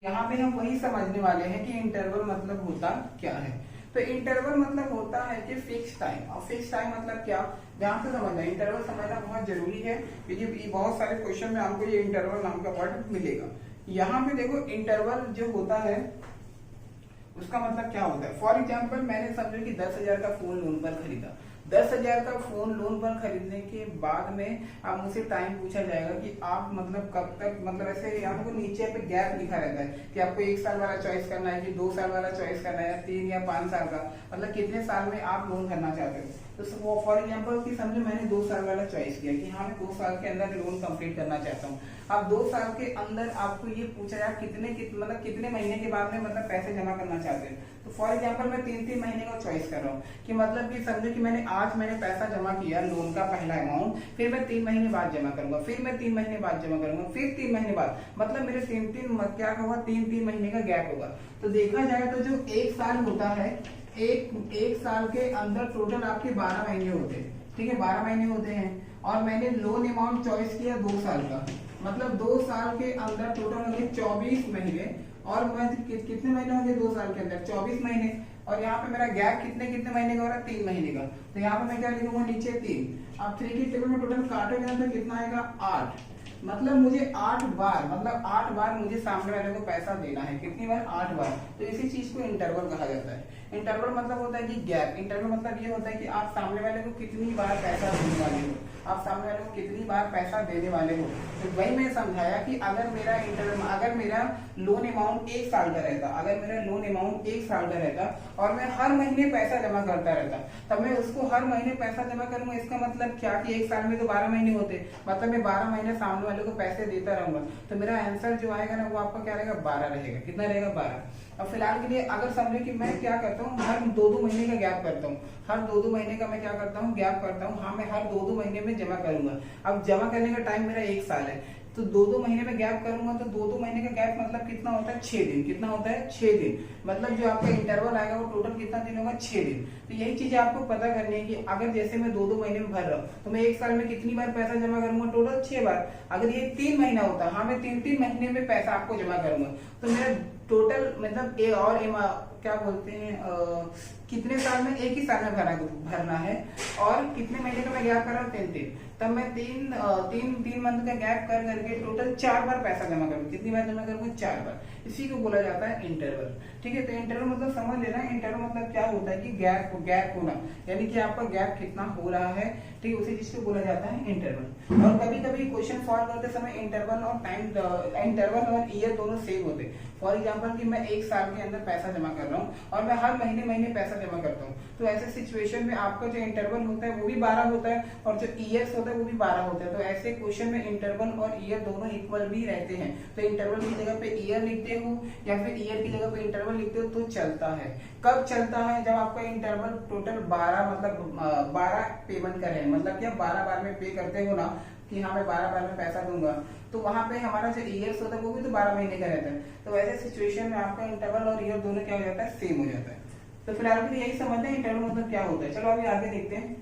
यहाँ पे हम वही समझने वाले हैं कि इंटरवल मतलब होता क्या है। तो इंटरवल मतलब होता है कि फिक्स टाइम। और फिक्स टाइम मतलब क्या, ध्यान से समझना, इंटरवल समझना बहुत जरूरी है क्योंकि बहुत सारे क्वेश्चन में आपको ये इंटरवल नाम का वर्ड मिलेगा। यहाँ पे देखो इंटरवल जो होता है उसका मतलब क्या होता है। फॉर एग्जाम्पल मैंने समझो कि 10,000 का फोन लोन पर खरीदा। 10,000 का फोन लोन पर खरीदने के बाद में अब मुझसे टाइम पूछा जाएगा कि आप मतलब कब तक, मतलब ऐसे यहाँ पे नीचे पे गैप लिखा रहता है कि आपको 1 साल वाला चॉइस करना है कि 2 साल वाला चॉइस करना है, 3 या 5 साल का, मतलब कितने साल में आप लोन करना चाहते हो। तो फॉर एग्जाम्पल कि समझो मैंने 2 साल वाला चॉइस किया कि हाँ मैं 2 साल के अंदर लोन कंप्लीट करना चाहता हूँ। अब 2 साल के अंदर आपको ये पूछा जाए मतलब कितने महीने के बाद में मतलब पैसे जमा करना चाहते हैं। तो फॉर एग्जाम्पल मैं 3-3 महीने का चॉइस कर रहा हूँ कि मतलब कि समझो कि मैंने पैसा जमा किया लोन का पहला अमाउंट, फिर मैं 3 महीने बाद जमा करूंगा, फिर मैं 3 महीने बाद जमा करूंगा, फिर 3 महीने बाद, मतलब मेरे 3-3 क्या होगा, 3-3 महीने का गैप होगा। तो देखा जाए तो जो 1 साल होता है, एक साल के अंदर टोटल आपके 12 महीने होते हैं। ठीक है, 12 महीने होते हैं और मैंने लोन अमाउंट चॉइस किया 2 साल का, मतलब 2 साल के अंदर टोटल होंगे 24 महीने। और मैं कितने महीने होंगे 2 साल के अंदर 24 महीने। और यहाँ पे मेरा गैप कितने महीने का हो रहा है, 3 महीने का। तो यहाँ पे मैं क्या लिखूंगा, नीचे 3। अब 3 की टेबल में टोटल काटोगे तो कितना आएगा, 8। मतलब मुझे 8 बार, मतलब 8 बार मुझे सामने वाले को पैसा देना है। कितनी बार, 8 बार। तो इसी चीज को इंटरवल कहा जाता है। इंटरवल मतलब होता है कि गैप। इंटरवल मतलब ये होता है कि आप सामने वाले को कितनी बार पैसा देने वाले हो, आप सामने वाले को कितनी बार पैसा देने वाले हो। तो वही मैं समझाया कि अगर मेरा लोन अमाउंट 1 साल का रहता, अगर मेरा लोन अमाउंट 1 साल का रहता और मैं हर महीने पैसा जमा करता रहता, तब मैं उसको हर महीने पैसा जमा करूंगा। इसका मतलब क्या कि 1 साल में तो 12 महीने होते, मतलब मैं 12 महीने सामने वाले को पैसे देता रहूंगा। तो मेरा आंसर जो आएगा ना वो आपका क्या रहेगा, 12 रहेगा। कितना रहेगा, 12। अब फिलहाल के लिए अगर समझे कि मैं क्या करता हूँ, हर 2-2 महीने का गैप करता हूँ, हर 2-2 महीने का मैं क्या करता हूँ, गैप करता हूँ। हाँ मैं हर 2-2 महीने में जमा करूंगा। अब जमा करने का टाइम मेरा 1 साल है, तो 2-2 महीने में गैप करूंगा। तो 2-2 महीने का गैप मतलब कितना होता है, 6 दिन। कितना होता है, 6 दिन। मतलब जो आपका इंटरवल आएगा वो टोटल कितना दिन होगा, 6 दिन। तो यही चीज आपको पता करनी है कि अगर जैसे मैं 2-2 महीने में भर रहा हूँ तो मैं 1 साल में कितनी बार पैसा जमा करूंगा, टोटल 6 बार। अगर ये 3 महीना होता, हाँ मैं 3-3 महीने में पैसा आपको जमा करूंगा, तो मेरा टोटल मतलब क्या बोलते हैं कितने साल में, 1 ही साल में भरना है। और कितने महीने का मैं गैप कर रहा हूँ, 3-3। तब मैं 3 मंथ का गैप कर करके टोटल 4 बार पैसा जमा करूँ। कितनी बार जमा करूंगा, 4 बार। इसी को बोला जाता है इंटरवल। ठीक है, तो इंटरवल मतलब समझ लेना, इंटरवल मतलब क्या होता है कि गैप होना, यानी कि आपका गैप कितना हो रहा है। ठीक है, उसी चीज को बोला जाता है इंटरवल। और कभी कभी क्वेश्चन सॉल्व करते समय इंटरवल और ईयर दोनों सेम होते। फॉर एग्जाम्पल कि मैं 1 साल के अंदर पैसा जमा कर रहा हूँ और मैं हर महीने पैसा जमा करता हूँ, तो ऐसे सिचुएशन में आपका जो इंटरवल होता है वो भी 12 होता है और जो ईयर्स होता है वो भी 12 होता है। तो ऐसे क्वेश्चन में इंटरवल और ईयर दोनों इक्वल भी रहते हैं। तो इंटरवल की जगह पे ईयर लिखते हो या फिर ईयर की जगह पे इंटरवल लिखते हो तो चलता है। कब चलता है, जब आपका इंटरवल टोटल 12 मतलब 12 पेमेंट का है, मतलब क्या 12 बार में पे करते हो ना कि हाँ मैं 12 बार में पैसा दूंगा, तो वहां पे हमारा जो ईयर्स होता है वो भी तो 12 महीने का रहता है। तो ऐसे सिचुएशन में आपका इंटरवल और ईयर दोनों क्या हो जाता है, सेम हो जाता है। तो फिलहाल के लिए यही समझते हैं इंटरवल मतलब क्या होता है। चलो अभी आगे देखते हैं।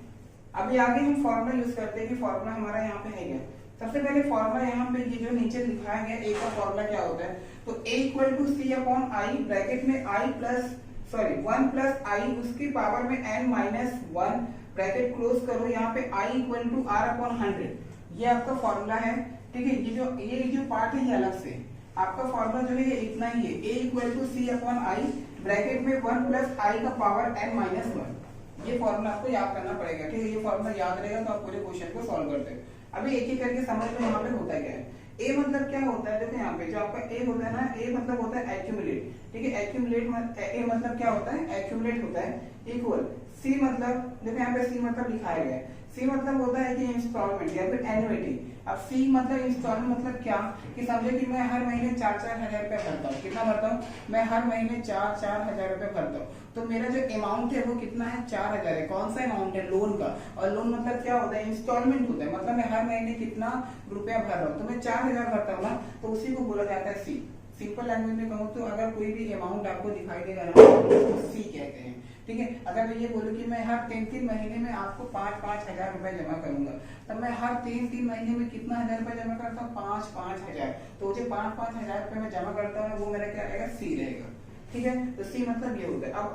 अभी आगे हम फॉर्मूला यूज करते हैं कि फॉर्मूला हमारा यहाँ पे है क्या। सबसे पहले फॉर्मूला यहाँ पे ये जो नीचे लिखाया गया ए का फॉर्मूला क्या होता है, तो A equal to C upon I, bracket में आई प्लस 1 प्लस आई उसकी पावर में n माइनस 1, ब्रैकेट क्लोज करो। यहाँ पे I equal to are upon 100, ये आपका फॉर्मूला है। ठीक है, ये जो पार्ट है ये अलग से, आपका फॉर्मूला जो है ये इतना ही है, a equal to C upon I, bracket में 1 प्लस आई का पावर n माइनस 1। ये फॉर्मूला आपको याद करना पड़ेगा। ठीक है, ये फॉर्मूला याद रहेगा तो आप पूरे क्वेश्चन को सॉल्व करते हैं। अभी एक एक करके समझ लो यहाँ पे होता क्या है। ए मतलब क्या होता है, देखो यहाँ पे जो आपका ए होता है ना, ए मतलब होता है एक्यूमुलेट। ठीक है, एक्यूमुलेट ए मतलब क्या होता है, एक्यूमुलेट होता है। इक्वल सी मतलब, देखो यहाँ पे सी मतलब लिखाया गया है, सी मतलब होता है कि इंस्टॉलमेंट या फिर एन्युइटी। अब सी मतलब इंस्टॉलमेंट मतलब क्या कि समझो कि मैं हर महीने 4-4 हजार रुपया भरता हूँ। कितना भरता हूँ, मैं हर महीने 4-4 हजार रुपया भरता हूँ। तो मेरा जो अमाउंट है वो कितना है, 4,000 है। कौन सा अमाउंट है, लोन का। और लोन मतलब क्या होता है, इंस्टॉलमेंट होता है, मतलब मैं हर महीने कितना रुपया भर रहा हूँ। तो मैं 4,000 भरता हूँ ना, तो उसी को बोला जाता है सी। सिंपल लैंग्वेज में कहूँ तो अगर कोई भी अमाउंट आपको दिखाई देगा ना तो सी कहते हैं। ठीक है, अगर मैं ये बोलूँ कि मैं हर 3-3 महीने में आपको 5-5 हजार रुपए जमा करूंगा, तब मैं हर 3-3 महीने में कितना हजार रुपए जमा करता हूँ, 5-5 हजार। तो जो 5-5 हजार रुपए में जमा करता हूँ वो मेरा क्या सी रहेगा, ठीक है। तो सी मतलब ये होता है। अब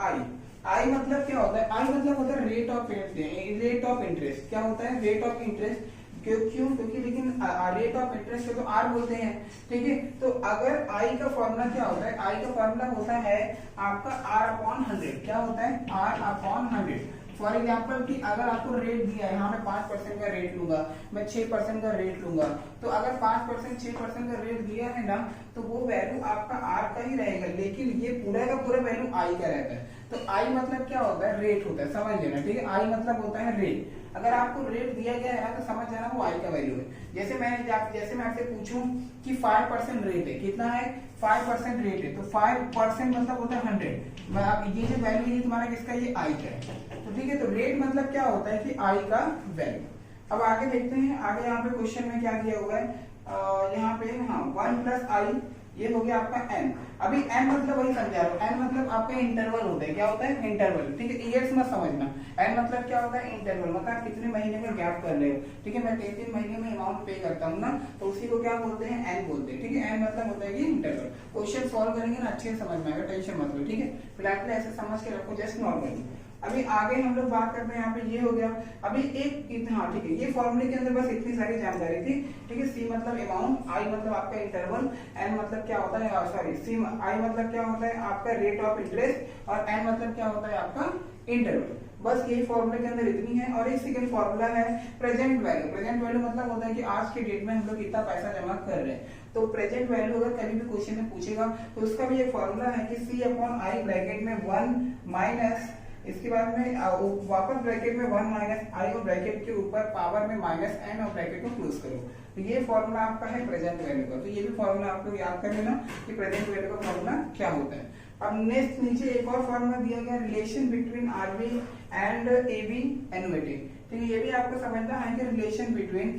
आई मतलब क्या होता है? आई मतलब होता है रेट ऑफ इंटरेस्ट। क्या होता है? Rate of interest. क्यों? क्योंकि लेकिन रेट ऑफ इंटरेस्ट को तो आर बोलते हैं, ठीक है। तो अगर आई का फॉर्मूला क्या होता है? आई का फॉर्मूला होता है आपका आर अपॉन 100। क्या होता है? Are upon 100। फॉर एग्जाम्पल कि अगर आपको रेट दिया है, यहाँ मैं 5% का रेट लूंगा, मैं 6% का रेट लूंगा, तो अगर 5% 6% का रेट दिया है ना, तो वो वैल्यू आपका आर का ही रहेगा, लेकिन ये पूरा का पूरा वैल्यू आई का रहता है। तो आई मतलब क्या होता है? रेट होता है, समझ लेना, ठीक है। आई मतलब होता है रेट। अगर आपको रेट दिया गया है तो समझ जाना वो आई का वैल्यू है। जैसे मैं आपसे पूछूं कि 5% रेट है, कितना है? 5% रेट है, तो 5% मतलब होता है 100। मैं आप ये जो वैल्यू है तुम्हारा किसका? ये आई का है, तो ठीक है। तो रेट मतलब क्या होता है? कि आई का वैल्यू। अब आगे देखते हैं, आगे यहाँ पे क्वेश्चन में क्या दिया हुआ है? यहाँ पे हाँ 1 प्लस आई, ये हो गया आपका n। अभी n मतलब वही समझा रहा हूँ, n मतलब आपका इंटरवल होता है। क्या होता है? इंटरवल, ठीक है। ईयर्स मत समझना। n मतलब क्या होता है? इंटरवल, मतलब कितने महीने में गैप कर रहे हो, ठीक है। मैं 3-3 महीने में अमाउंट पे करता हूँ ना, तो उसी को क्या बोलते हैं? n बोलते हैं, ठीक है। n मतलब होता है कि इंटरवल। क्वेश्चन सॉल्व करेंगे ना, अच्छे से समझ में आएगा, टेंशन मत लो, ठीक है। फिलहाल ऐसे समझ के रखो, जस्ट नॉर्मली। अभी आगे हम लोग बात करते हैं, यहाँ पे ये हो गया। अभी हाँ ठीक है, ये फॉर्मूले के अंदर बस इतनी सारी जानकारी थी, ठीक है। सी मतलब अमाउंट, आई मतलब आपका इंटरवल, एन मतलब क्या होता है? सॉरी, सी आई मतलब क्या होता है? आपका रेट ऑफ इंटरेस्ट, और एन मतलब क्या होता है? आपका इंटरवल। बस यही फॉर्मूले के अंदर इतनी है। और एक सेकंड फॉर्मूला है प्रेजेंट वैल्यू। प्रेजेंट वैल्यू मतलब होता है कि आज के डेट में हम लोग कितना पैसा जमा कर रहे हैं। तो प्रेजेंट वैल्यू अगर कभी भी क्वेश्चन में पूछेगा तो उसका भी एक फॉर्मूला है कि सी अपॉन आई ब्रैकेट में 1 माइनस, इसके बाद में वापस ब्रैकेट में 1 माइनस आई और ब्रैकेट के ऊपर पावर में माइनस एन और ब्रैकेट को क्लोज करो। तो ये फॉर्मूला आपका है प्रेजेंट वैल्यू का। तो ये भी फॉर्मूला आप लोग याद कर लेना कि प्रेजेंट वैल्यू का फॉर्मूला क्या होता है। अब नेक्स्ट नीचे एक और फॉर्मूला दिया गया, relation between RB and AB annuity. ठीक है, ये भी आपको समझना है कि रिलेशन बिटवीन,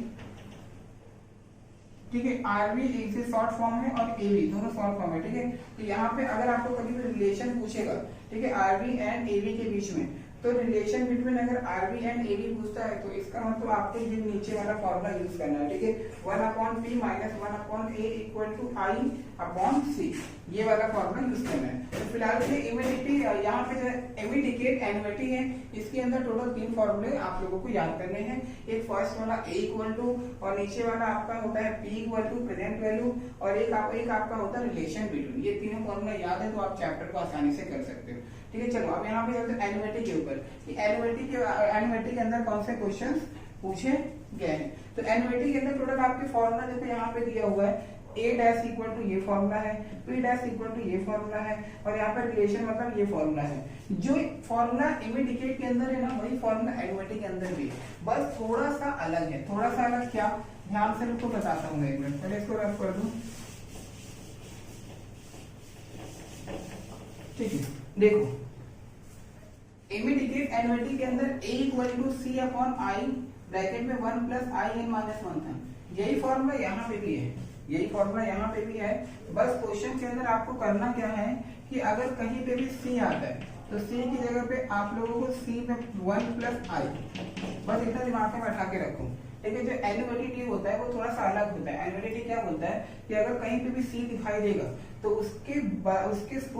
ठीक है, आरबी एक से शॉर्ट फॉर्म है और एबी दोनों शॉर्ट फॉर्म है, ठीक है। तो यहाँ पे अगर आपको कभी भी रिलेशन पूछेगा, ठीक है, आरबी एंड एबी के बीच में, तो रिलेशन बिटवीन अगर आरबी एंड एबी पूछता है तो इसका मतलब आपको ये नीचे वाला फॉर्मूला यूज करना है, ठीक है। 1/p minus 1/a equal to I upon C, ये वाला फॉर्मूला यूज करना है। तो फिलहाल ये इमिडिटी, यहाँ पे जो इमिडिकेट एनुइटी है, इसके अंदर टोटल 3 फॉर्मूले आप लोगों को याद करने हैं। एक फर्स्ट वाला a इक्वल टू, और नीचे वाला आपका होता है p equal to present value, और एक आपका होता है रिलेशन बिटवीन। ये तीनों फॉर्मूला याद है तो आप चैप्टर को आसानी से कर सकते हो, ठीक है। चलो अब यहाँ पे चलते हैं एनुइटी के ऊपर कि एनुइटी के अंदर कौन से क्वेश्चंस पूछे गए हैं। तो एनुइटी के अंदर टोटल आपके फॉर्मूला देखो यहाँ पे दिया हुआ है, a डैश इक्वल टू ये फॉर्मूला है, p डैश इक्वल टू ये फॉर्मूला है, और यहाँ पर रिलेशन मतलब ये फॉर्मूला है। जो फॉर्मूला इमिडिकेट के अंदर है ना, वही फॉर्मूला एनुइटी के अंदर भी है, बस थोड़ा सा अलग है। थोड़ा सा अलग क्या, ध्यान से रुको बताता हूँ, एक मिनट पहले इसको रफ कर दूं, ठीक है। देखो इमीडिएट एनुइटी के अंदर a equal to C upon I bracket में 1 प्लस आई एन माइनस 1 था। यही फॉर्मूला यहाँ पे भी है, यही फॉर्मूला यहाँ पे भी है। बस क्वेश्चन के अंदर आपको करना क्या है कि अगर कहीं पे भी c आता है तो c की जगह पे आप लोगों को c में 1 प्लस आई, बस इतना दिमाग में बैठा के रखो, ठीक है। जो एनुइटी होता है वो थोड़ा सा अलग होता है। एनुइटी क्या बोलता है कि अगर कहीं पे भी c दिखाई देगा तो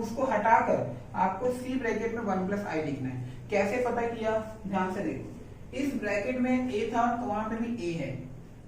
उसको हटाकर आपको c ब्रैकेट में 1 प्लस आई लिखना है। कैसे पता किया, ध्यान से देखो, इस ब्रैकेट में a था तो वहां पे भी a है,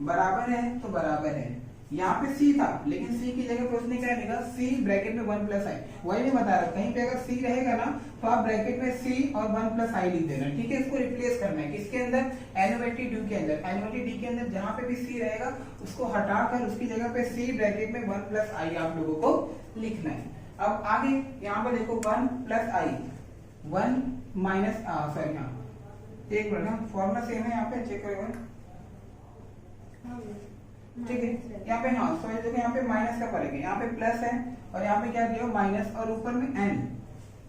बराबर है तो बराबर है, यहाँ पे c था लेकिन c की जगह पे उसने क्या लिखा, c ब्रैकेट में 1 प्लस आई। वही नहीं बता रहा, कहीं पे अगर c रहेगा ना तो आप ब्रैकेट में c और 1 प्लस आई लिख देना, ठीक है। इसको रिप्लेस करना है किसके अंदर, एनुइटी डी के अंदर। एनुइटी डी के अंदर जहां पे भी c रहेगा उसको हटाकर उसकी जगह पे c ब्रैकेट में 1 प्लस आई आप लोगों को लिखना है। अब आगे यहाँ पे देखो 1 प्लस आई 1 माइनस सॉरी हाँ एक मिनट, फॉर्मूला सेम है, यहाँ पे चेक करेगा, ठीक है। यहाँ पे हाँ सॉरी देखो, यहाँ पे माइनस का फर्क है, यहाँ पे प्लस है और यहाँ पे क्या दिया माइनस, और ऊपर में n।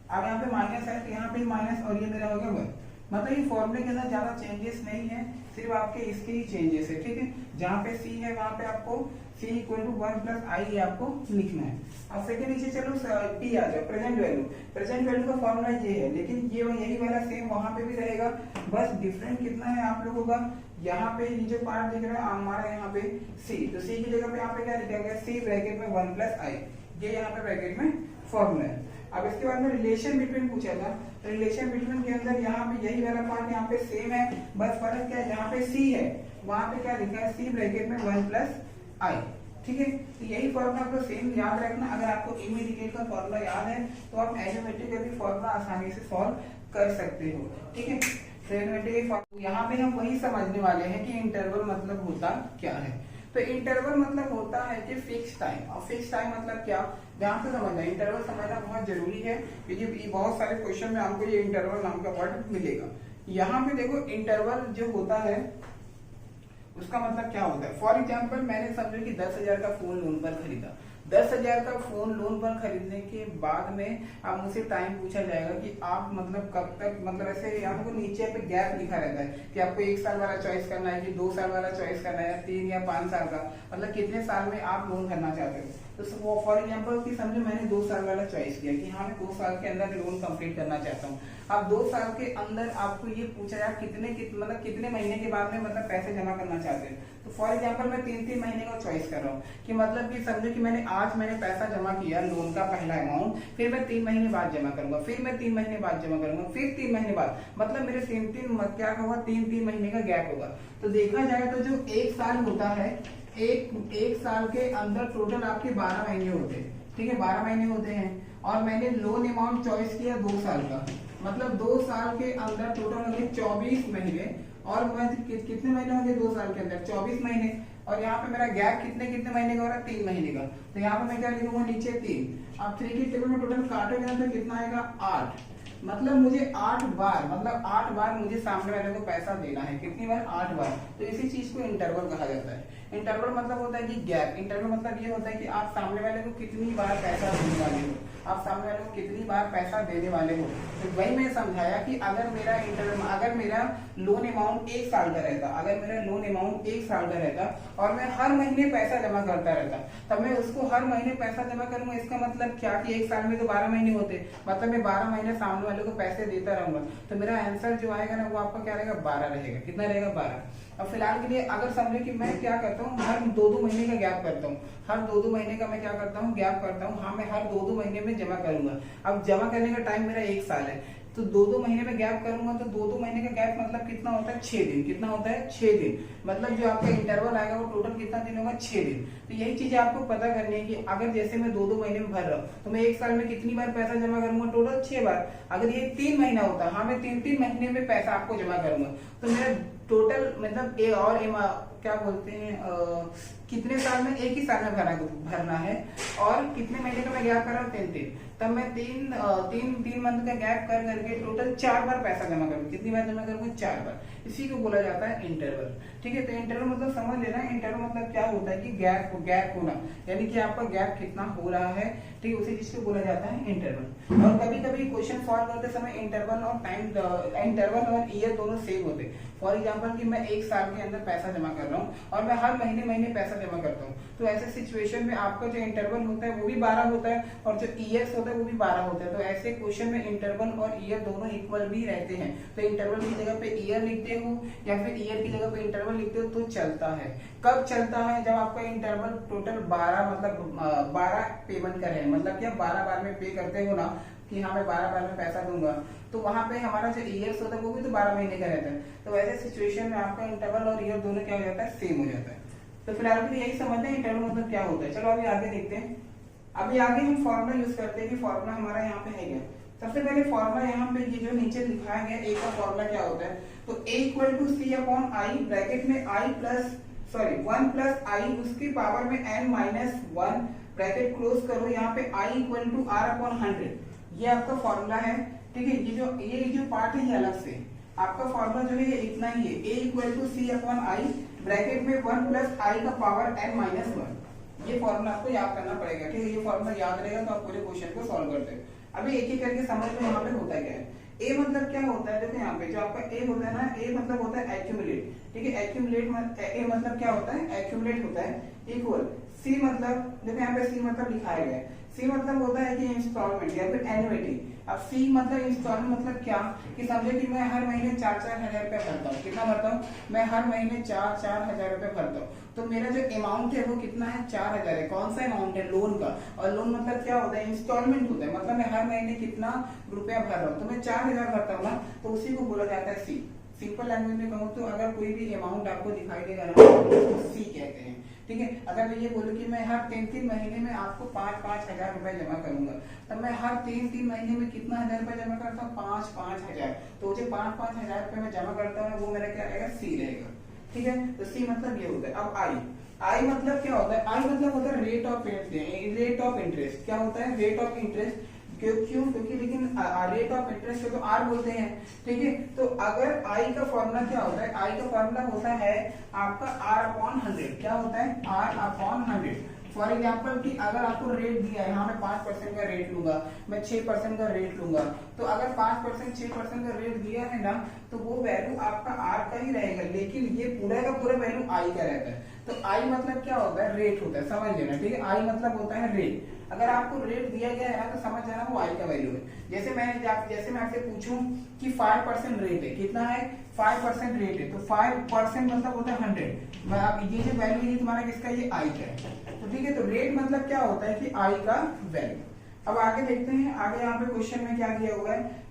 अब यहाँ पे माइनस है तो यहाँ पे माइनस, और ये मेरा हो गया 1। मतलब ये फॉर्मूले के अंदर ज्यादा चेंजेस नहीं है, सिर्फ आपके इसके ही चेंजेस है, ठीक है। जहाँ पे c है वहां पे आपको c इक्वल टू 1 प्लस आई आपको लिखना है। अब सेकंड नीचे चलो p आ जाओ, प्रेजेंट वैल्यू। प्रेजेंट वैल्यू का फॉर्मूला ये है, लेकिन ये यही वाला सेम वहां पे भी रहेगा, बस डिफरेंट कितना है आप लोगों का, यहाँ पे ये जो पार्ट दिख रहा है हमारा यहाँ पे c, तो c की जगह पे यहाँ पे क्या लिखा गया, c ब्रैकेट में 1 प्लस आई। ये यहाँ पे ब्रैकेट में फॉर्मूला है। अब इसके बाद में रिलेशन बिटवीन पूछा था, रिलेशन बिटवीन के अंदर यहाँ पे यही वाला पार्ट यहाँ पे सेम है, बस फर्क क्या है, यहाँ पे सी है वहां पे क्या लिखा है, सी ब्रैकेट में 1 प्लस आई। ठीक है, तो यही फॉर्मूला आपको सेम याद रखना। अगर आपको इमीडिएट का फॉर्मूला याद है तो आप एरिथमेटिक का भी फॉर्मूला आसानी से सॉल्व कर सकते हो। ठीक है, तो यहाँ पे हम वही समझने वाले हैं कि इंटरवल मतलब होता क्या है। तो इंटरवल मतलब होता है कि फिक्स टाइम, और फिक्स टाइम मतलब क्या, ध्यान से समझना, इंटरवल समझना बहुत जरूरी है क्योंकि बहुत सारे क्वेश्चन में आपको ये इंटरवल नाम का वर्ड मिलेगा। यहाँ पे देखो इंटरवल जो होता है उसका मतलब क्या होता है। फॉर एग्जाम्पल मैंने समझो कि 10,000 का फोन लोन पर खरीदा, 10,000 का फोन लोन पर खरीदने के बाद में अब मुझसे टाइम पूछा जाएगा कि आप मतलब कब तक, मतलब ऐसे यहाँ पे नीचे पे गैप लिखा रहता है कि आपको 1 साल वाला चॉइस करना है कि 2 साल वाला चॉइस करना है, 3 या 5 साल का, मतलब कितने साल में आप लोन करना चाहते हो। तो फॉर एग्जाम्पल की समझो मैंने 2 साल वाला चॉइस किया कि हाँ मैं 2 साल के अंदर लोन कंप्लीट करना चाहता हूँ। अब 2 साल के अंदर आपको ये पूछा जाए मतलब कितने महीने के बाद में मतलब पैसे जमा करना चाहते हैं। तो फॉर एग्जाम्पल मैं 3-3 महीने का चॉइस कर रहा हूँ कि मतलब कि समझो कि आज मैंने पैसा जमा किया लोन का पहला अमाउंट, फिर मैं 3 महीने बाद जमा करूंगा, फिर मैं 3 महीने बाद जमा करूंगा, फिर 3 महीने बाद, मतलब मेरे 3 क्या होगा, 3 महीने का गैप होगा। तो देखा जाए तो जो 1 साल होता है, एक साल के अंदर टोटल आपके 12 महीने होते हैं। ठीक है, 12 महीने होते हैं और मैंने लोन अमाउंट चॉइस किया 2 साल का, मतलब 2 साल के अंदर टोटल होंगे 24 महीने, और कितने महीने होंगे 2 साल के अंदर 24 महीने, और यहाँ पे मेरा गैप कितने महीने का हो रहा है, 3 महीने का। तो यहाँ पे मैं क्या लिखूंगा, नीचे 3। अब 3 की टेबल में टोटल काटोगे तो कितना आएगा, 8। मतलब मुझे 8 बार मुझे सामने वाले को पैसा देना है। कितनी बार, 8 बार। तो इसी चीज को इंटरवल कहा जाता है। इंटरवल मतलब होता है कि गैप। इंटरवल मतलब ये होता है कि आप सामने वाले को कितनी बार पैसा देने वाले हो, आप सामने वाले को कितनी बार पैसा देने वाले हो। तो वही मैं समझाया कि अगर मेरा लोन अमाउंट 1 साल का रहता, अगर मेरा लोन अमाउंट 1 साल का रहता और मैं हर महीने पैसा जमा करता रहता, तब मैं उसको हर महीने पैसा जमा करूंगा। इसका मतलब क्या कि 1 साल में तो 12 महीने होते, मतलब मैं 12 महीने सामने वाले को पैसे देता रहूंगा। तो मेरा आंसर जो आएगा ना वो आपका क्या रहेगा, 12 रहेगा। कितना रहेगा, 12। अब फिलहाल के लिए अगर समझो कि मैं क्या करता हूँ, हर 2-2 महीने का गैप करता हूँ, हर 2-2 महीने का मैं क्या करता हूँ, गैप करता हूँ। हाँ, मैं हर 2-2 महीने में जमा करूंगा। अब जमा करने का टाइम मेरा 1 साल है, तो 2-2 महीने में गैप करूंगा, तो 2-2 महीने का गैप मतलब कितना होता है, 6 दिन। कितना होता है, 6 दिन। मतलब जो आपका इंटरवल आएगा वो टोटल कितना दिन होगा, 6 दिन। तो यही चीजें आपको पता करनी है कि अगर जैसे मैं 2-2 महीने में भर रहा हूँ तो मैं 1 साल में कितनी बार पैसा जमा करूंगा, टोटल 6 बार। अगर ये 3 महीना होता है, हाँ मैं 3-3 महीने में पैसा आपको जमा करूंगा, तो मेरा टोटल मतलब क्या बोलते हैं, कितने साल में, 1 ही साल में भरना है, और कितने महीने का मैं गैप कर रहा हूँ, 3। तब मैं 3 मंथ का गैप कर करके टोटल 4 बार पैसा जमा करूँ। कितनी बार जमा करूँगा, 4 बार। इसी को बोला जाता है इंटरवल। ठीक है, तो इंटरवल मतलब समझ लेना, इंटरवल मतलब क्या होता है कि गैप होना, यानी कि आपका गैप कितना हो रहा है। ठीक है, उसी चीज को बोला जाता है इंटरवल। और कभी कभी क्वेश्चन सॉल्व करते समय इंटरवल और ईयर दोनों सेम होते। फॉर एग्जाम्पल कि मैं 1 साल के अंदर पैसा जमा कर रहा हूँ और मैं हर महीने पैसा जमा करता हूँ, तो ऐसे सिचुएशन में आपका जो इंटरवल होता है वो भी 12 होता है, और जो ईयर्स होता है वो भी 12 होता है। तो ऐसे क्वेश्चन में इंटरवल और ईयर दोनों इक्वल भी रहते हैं। तो इंटरवल की जगह पे ईयर लिखते हो या फिर ईयर की जगह पे इंटरवल लिखते हो तो चलता है। कब चलता है, जब आपका इंटरवल टोटल 12 मतलब 12 पेमेंट का है, मतलब क्या 12 बार में पे करते हो ना कि हाँ मैं 12 बार में पैसा दूंगा, तो वहां पे हमारा जो ईयर्स होता है वो भी तो 12 महीने का रहता है। तो वैसे सिचुएशन में आपका इंटरवल और ईयर दोनों क्या हो जाता है, सेम हो जाता है। तो फिलहाल के लिए यही समझते हैं इंटरवल मतलब क्या होता है। चलो अभी आगे देखते हैं। अभी आगे हम फॉर्मूला यूज करते हैं कि फॉर्मूला हमारा यहाँ पे है क्या। सबसे पहले फॉर्मूला यहाँ पे ये जो नीचे लिखाया गया ए का फॉर्मूला क्या होता है, तो A equal to C upon I, bracket में 1 प्लस आई उसकी पावर में n-1, ब्रैकेट क्लोज करो। यहाँ पे I equal to R upon 100, ये आपका फॉर्मूला है। ठीक है, ये जो पार्ट है ये अलग से, आपका फॉर्मूला जो है ये इतना ही है, A equal to C upon I, bracket में 1 प्लस आई का पावर n-1। ये फॉर्मूला आपको याद करना पड़ेगा। ठीक है, ये फॉर्मूला याद रहेगा तो आप पूरे क्वेश्चन को सॉल्व करते हैं। अभी एक एक करके समझ में यहाँ पे होता क्या है। ए मतलब क्या होता है, देखो यहाँ पे जो आपका ए होता है ना, ए मतलब होता है एक्यूमुलेट। ठीक है, एक्यूमुलेट ए मतलब क्या होता है, एक्यूमुलेट होता है। इक्वल सी मतलब देखो यहाँ पे सी मतलब लिखाया गया है, सी मतलब होता है कि इंस्टॉलमेंट या फिर एन्युटी। अब सी मतलब इंस्टॉलमेंट मतलब क्या कि समझे कि मैं हर महीने 4-4 हजार रुपया भरता हूँ। कितना भरता हूँ? मैं हर महीने 4-4 हजार रुपया भरता हूँ। तो मेरा जो अमाउंट है वो कितना है? 4,000 है। कौन सा अमाउंट है? लोन का। और लोन मतलब क्या होता है? इंस्टॉलमेंट होता है, मतलब मैं हर महीने कितना रुपया भर रहा हूँ। तो मैं 4,000 भरता हूँ ना, तो उसी को बोला जाता है सी। सिंपल लैंग्वेज में कहूँ तो अगर कोई भी अमाउंट आपको दिखाई देगा ना तो सी कहते हैं। ठीक है, अगर मैं ये बोलूँ कि मैं हर 3-3 महीने में आपको 5-5 हजार रुपए जमा करूंगा, तब मैं हर 3-3 महीने में कितना हजार रुपए जमा करता हूँ? 5-5 हजार। तो जो 5-5 हजार रुपए मैं जमा करता हूँ वो मेरा क्या रहेगा? सी रहेगा। ठीक है, तो सी मतलब ये होता है। अब आई, आई मतलब क्या होता है? आई मतलब होता है रेट ऑफ इंटरेस्ट। क्या होता है? Rate of interest. क्यों? क्योंकि लेकिन रेट ऑफ इंटरेस्ट को तो आर बोलते हैं। ठीक है, तो अगर आई का फॉर्मूला क्या होता है? आई का फॉर्मूला होता है आपका आर अपॉन 100। क्या होता है? Are upon 100। फॉर एग्जाम्पल कि अगर आपको रेट दिया है, यहाँ मैं 5% का रेट लूंगा, मैं 6% का रेट लूंगा, तो अगर 5% 6% का रेट दिया है ना, तो वो वैल्यू आपका आर का ही रहेगा, लेकिन ये पूरा का पूरा वैल्यू आई का रहता है। तो आई मतलब क्या होता है? रेट होता है, समझ लेना। ठीक है, आई मतलब होता है रेट। अगर आपको रेट दिया गया है तो समझ जाना वो आई का वैल्यू है। जैसे मैं आपसे पूछूं कि 5% रेट है, कितना है? 5% रेट है, तो 5% मतलब होता है 100। मैं आप ये जो वैल्यू है तुम्हारा किसका? ये आई का है। तो ठीक है, तो रेट मतलब क्या होता है कि आई का वैल्यू। अब आगे देखते हैं, आगे यहाँ पे क्वेश्चन में क्या दिया हुआ है?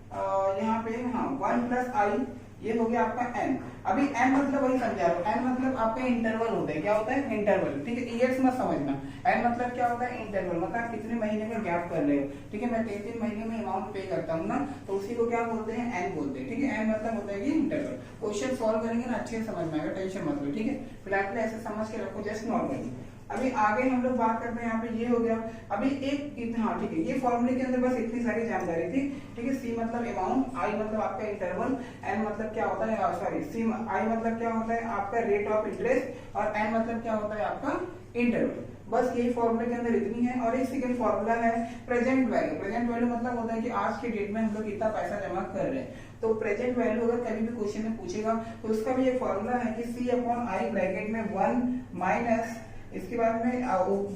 यहाँ पे हाँ 1 प्लस आई, ये हो गया आपका एन। अभी एन मतलब वही समझा रहा हूँ, एन मतलब आपका इंटरवल होता है। क्या होता है? इंटरवल। ठीक है, ईयर्स मत समझना। एन मतलब क्या होता है? इंटरवल, मतलब कितने महीने में गैप कर रहे हो। ठीक है, मैं 3-3 महीने में अमाउंट पे करता हूँ ना, तो उसी को क्या बोलते हैं? एन बोलते हैं। ठीक है, एन मतलब होता है कि इंटरवल। क्वेश्चन सॉल्व करेंगे ना अच्छे से समझ में आएगा, टेंशन मत लो। ठीक है, फिलहाल ऐसे समझ के रखो, जस्ट नॉर्मली। अभी आगे हम लोग बात करते हैं, यहाँ पे ये हो गया। अभी एक हाँ ठीक है, ये फॉर्मूले के अंदर बस इतनी सारी जानकारी थी। ठीक है, सी मतलब अमाउंट, आई मतलब आपका इंटरवल, एन मतलब क्या होता है? सॉरी, सी आई मतलब क्या होता है? आपका रेट ऑफ इंटरेस्ट, और एन मतलब क्या होता है? आपका इंटरवल। बस यही फॉर्मूले के अंदर इतनी है। और एक सेकंड फॉर्मूला है प्रेजेंट वैल्यू। प्रेजेंट वैल्यू मतलब होता है कि आज के डेट में हम लोग कितना पैसा जमा कर रहे हैं। तो प्रेजेंट वैल्यू अगर कभी भी क्वेश्चन में पूछेगा तो उसका भी एक फॉर्मूला है कि सी अपॉन आई ब्रैकेट में 1 माइनस, इसके बाद में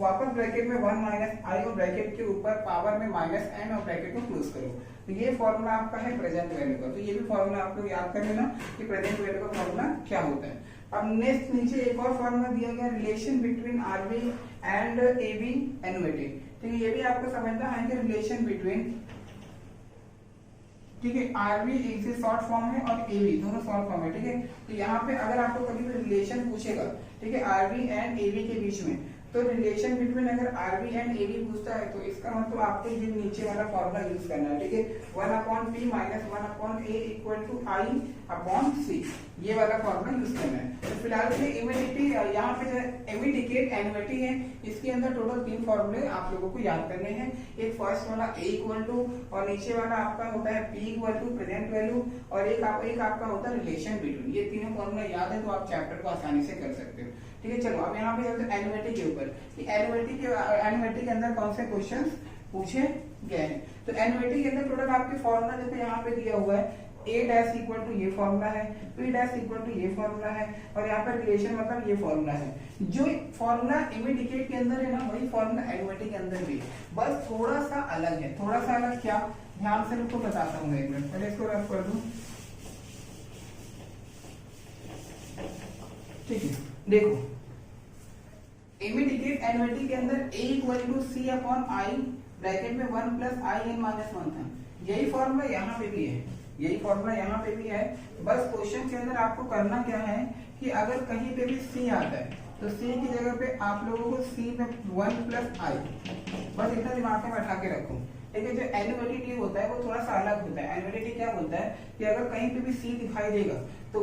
वापस ब्रैकेट में 1 माइनस आई और ब्रैकेट के ऊपर पावर में माइनस एन और ब्रैकेट को क्लोज करो। तो ये फॉर्मूला आपका है प्रेजेंट वैल्यू का। तो ये भी फॉर्मूला आप लोग याद कर लेना कि प्रेजेंट वैल्यू का फॉर्मूला क्या होता है। अब नेक्स्ट नीचे एक और फॉर्मूला दिया गया, relation between RB and AB annuity. ठीक है, ये भी आपको समझना है कि रिलेशन बिटवीन, ठीक है, आरबी एक से शॉर्ट फॉर्म है और एबी दोनों शॉर्ट फॉर्म है। ठीक है, तो यहाँ पे अगर आपको कभी भी रिलेशन पूछेगा, ठीक है, आरबी एंड एबी के बीच में, तो रिलेशन बिटवीन अगर आरबी एंड एबी पूछता है तो इसका मतलब आपको ये नीचे वाला फॉर्मूला यूज करना है। ठीक है, 1/p minus 1/a equal to I upon C, ये वाला फॉर्मूला यूज करना है। तो फिलहाल के लिए इमीडिएटली यहाँ पे जो इमीडिएट एन्युटी है, इसके अंदर टोटल 3 फॉर्मूले आप लोगों को याद करने हैं। एक फर्स्ट वाला a इक्वल टू, और नीचे वाला आपका होता है p equal to present value, और एक आपका होता है रिलेशन बिटवीन। ये तीनों फॉर्मूला याद है तो आप चैप्टर को आसानी से कर सकते हो। ठीक है, चलो अब यहाँ पे चलते हैं एन्युटी के ऊपर कि एन्युटी के अंदर कौन से क्वेश्चंस पूछे गए हैं। तो एन्युटी के अंदर टोटल आपके फॉर्मूला देखो यहाँ पे दिया हुआ है, a डैश इक्वल टू ये फॉर्मूला है, p डैश इक्वल टू ये फॉर्मूला है, और यहाँ पर रिलेशन मतलब ये फॉर्मूला है। जो फॉर्मूला इमीडिएट के अंदर है ना, वही फॉर्मूला एन्युटी के अंदर भी, बस थोड़ा सा अलग है। थोड़ा सा अलग क्या, ध्यान से रुको बताता हूँ, एक मिनट पहले इसको रफ कर दूं। ठीक है, देखो इमीडिएट एन्युटी के अंदर a equal to C upon I bracket में 1 प्लस आई एन माइनस 1 था। यही फॉर्मूला यहाँ पे भी है, यही फॉर्मूला यहाँ पे भी है। बस क्वेश्चन के अंदर आपको करना क्या है कि अगर कहीं पे भी c आता है तो c की जगह पे आप लोगों को c में 1 प्लस आई, बस इतना दिमाग में बैठा के रखो। ठीक है, जो एन्युटी होता है वो थोड़ा सा अलग होता है। एन्युटी क्या बोलता है कि अगर कहीं पे भी c दिखाई देगा तो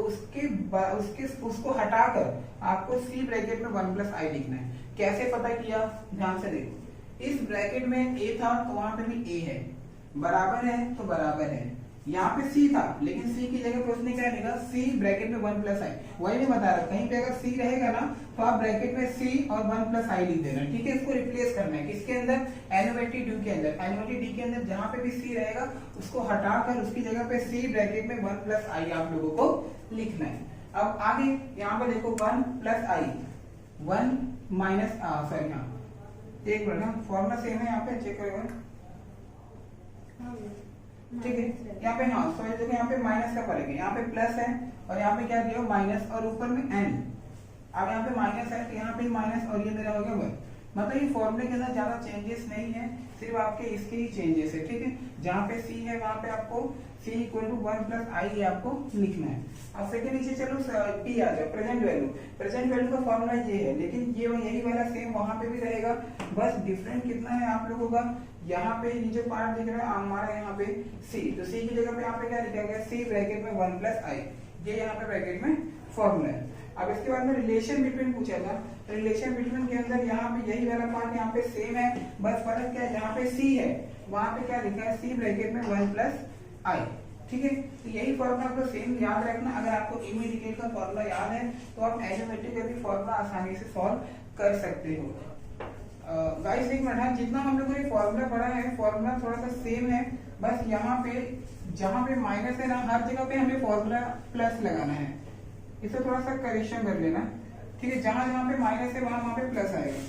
उसको हटाकर आपको c ब्रैकेट में 1 प्लस आई लिखना है। कैसे पता किया, ध्यान से देखो, इस ब्रैकेट में a था तो वहां पे भी a है, बराबर है तो बराबर है, यहाँ पे c था लेकिन c की जगह पे उसने क्या लिखा, c ब्रैकेट में 1 प्लस आई। वही मैं बता रहा, कहीं पे अगर c रहेगा ना तो आप ब्रैकेट में c और 1 प्लस आई लिख देना। ठीक है, इसको रिप्लेस करना है किसके अंदर, एन्युटी डी के अंदर। एन्युटी डी के अंदर जहां पे भी c रहेगा उसको हटाकर उसकी जगह पे c ब्रैकेट में 1 प्लस आई आप लोगों को लिखना है। अब आगे यहाँ पे देखो 1 प्लस आई, 1 माइनस सॉरी हाँ एक मिनट, फॉर्मूला सेम है यहाँ पे, चेक करेगा, ठीक है। यहाँ पे हाँ सॉरी देखो, यहाँ पे माइनस का फर्क है, यहाँ पे प्लस है और यहाँ पे क्या दिया माइनस और ऊपर में एन। अब यहाँ पे माइनस है तो यहाँ पे माइनस और ये मेरा हो गया 1। मतलब ये फॉर्मूले के अंदर ज्यादा चेंजेस नहीं है, सिर्फ आपके इसके ही चेंजेस है, ठीक है। जहाँ पे सी है वहां पे आपको c इक्वल टू 1 प्लस आई आपको लिखना है। अब सेकंड नीचे चलो p आ जाए, प्रेजेंट वैल्यू। प्रेजेंट वैल्यू का फॉर्मूला ये है, लेकिन ये यही वाला सेम वहां पे भी रहेगा, बस डिफरेंट कितना है आप लोगों का, यहाँ पे ये जो पार्ट दिख रहा है हमारा यहाँ पे c, तो c की जगह पे यहाँ पे क्या लिखा गया, c ब्रैकेट में 1 प्लस आई, ये यहाँ पे ब्रैकेट में फॉर्मूला है। अब इसके बाद में रिलेशन बिटवीन पूछा था, रिलेशन बिटवीन के अंदर यहाँ पे यही वाला पार्ट यहाँ पे सेम है, बस फर्क क्या है, जहाँ पे c है वहां पे क्या लिखा है, c ब्रैकेट में 1 प्लस आई, ठीक है। तो यही फॉर्मूला आपको सेम याद रखना। अगर आपको इमीडिएट का फॉर्मूला याद है तो आप एरिथमेटिक का भी फॉर्मूला आसानी से सॉल्व कर सकते हो। गाइस एक मिनट, जितना हम लोगों ने फॉर्मूला पढ़ा है, फॉर्मूला थोड़ा सा सेम है, बस यहाँ पे जहाँ पे माइनस है ना, हर जगह पे हमें फॉर्मूला प्लस लगाना है, इसे थोड़ा सा करेक्शन कर लेना, ठीक है। जहां जहां पे माइनस है वहां पे प्लस आएगा,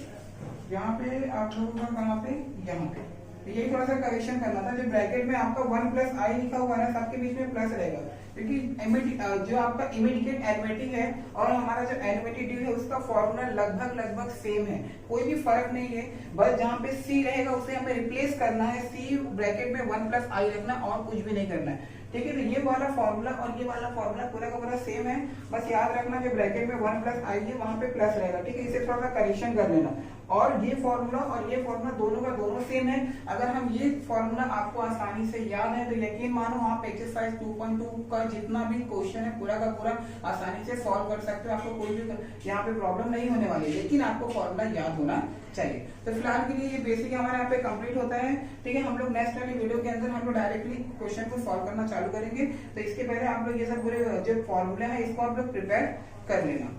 यहाँ पे आप लोगों का कहाँ पे, यहाँ पे, तो यही थोड़ा सा करेक्शन करना था। जो ब्रैकेट में आपका 1 प्लस आई लिखा हुआ है सबके बीच में प्लस रहेगा, क्योंकि जो आपका इमीडिएट एरिथमेटिक है और हमारा जो एरिथमेटिक है उसका फॉर्मूला लगभग सेम है, कोई भी फर्क नहीं है। बस जहाँ पे सी रहेगा उसे हमें रिप्लेस करना है, सी ब्रैकेट में 1 प्लस आई रखना और कुछ भी नहीं करना है, ठीक है। तो ये वाला फॉर्मूला और ये वाला फॉर्मूला पूरा का पूरा सेम है, बस याद रखना जो ब्रैकेट में 1 प्लस आई है वहां पे प्लस रहेगा, ठीक है। इसे थोड़ा सा करेक्शन कर लेना। और ये फॉर्मूला और ये फॉर्मूला दोनों का दोनों सेम है। अगर हम ये फॉर्मूला आपको आसानी से याद है तो यकीन मानो आप एक्सरसाइज 2.2 का जितना भी क्वेश्चन है पूरा का पूरा आसानी से सॉल्व कर सकते हो, आपको कोई भी यहाँ पे प्रॉब्लम नहीं होने वाली, लेकिन आपको फॉर्मूला याद होना चाहिए। तो फिलहाल के लिए ये बेसिक हमारे यहाँ पे कंप्लीट होता है, ठीक है। हम लोग नेक्स्ट वाली वीडियो के अंदर हम लोग डायरेक्टली क्वेश्चन को सॉल्व करना चालू करेंगे, तो इसके पहले आप लोग ये सब पूरे जो फॉर्मूला है इसको आप लोग प्रिपेयर कर लेना।